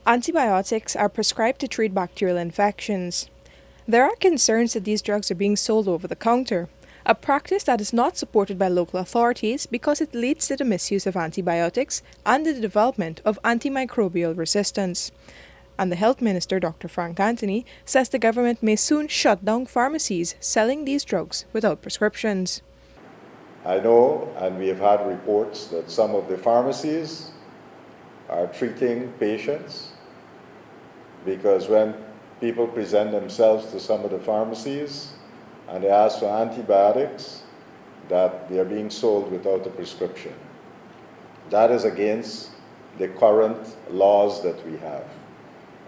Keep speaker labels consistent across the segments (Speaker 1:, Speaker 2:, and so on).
Speaker 1: Antibiotics are prescribed to treat bacterial infections. There are concerns that these drugs are being sold over the counter, a practice that is not supported by local authorities because it leads to the misuse of antibiotics and the development of antimicrobial resistance. And the Health Minister, Dr. Frank Anthony, says the government may soon shut down pharmacies selling these drugs without prescriptions.
Speaker 2: I know, and we have had reports, that some of the pharmacies are treating patients because when people present themselves to some of the pharmacies and they ask for antibiotics, that they are being sold without a prescription. That is against the current laws that we have.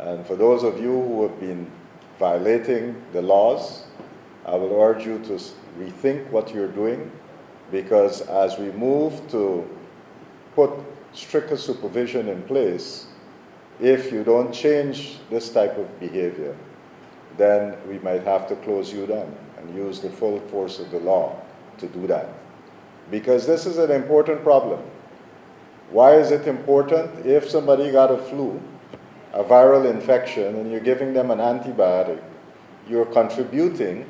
Speaker 2: And for those of you who have been violating the laws, I will urge you to rethink what you're doing, because as we move to put stricter supervision in place, if you don't change this type of behavior, then we might have to close you down and use the full force of the law to do that. Because this is an important problem. Why is it important? If somebody got a flu, a viral infection, and you're giving them an antibiotic, you're contributing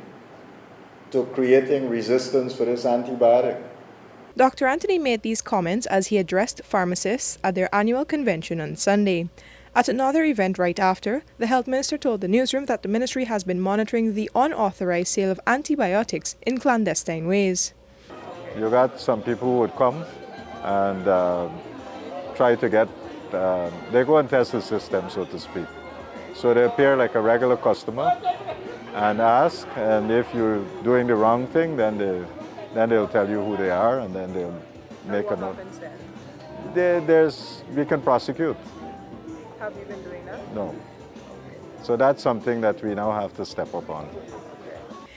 Speaker 2: to creating resistance for this antibiotic.
Speaker 1: Dr. Anthony made these comments as he addressed pharmacists at their annual convention on Sunday. At another event right after, the Health Minister told the newsroom that the ministry has been monitoring the unauthorized sale of antibiotics in clandestine ways.
Speaker 2: You got some people who would come and try to get, they go and test the system, so to speak. So they appear like a regular customer and ask, and if you're doing the wrong thing, then they'll tell you who they are, and then they'll make a note. We can prosecute.
Speaker 1: Have you been doing that?
Speaker 2: No. So that's something that we now have to step up on.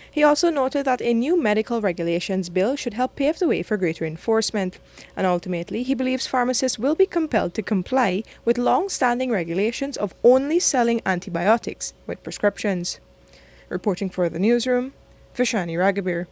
Speaker 1: He also noted that a new medical regulations bill should help pave the way for greater enforcement. And ultimately, he believes pharmacists will be compelled to comply with long-standing regulations of only selling antibiotics with prescriptions. Reporting for the newsroom, Vishani Raghabir.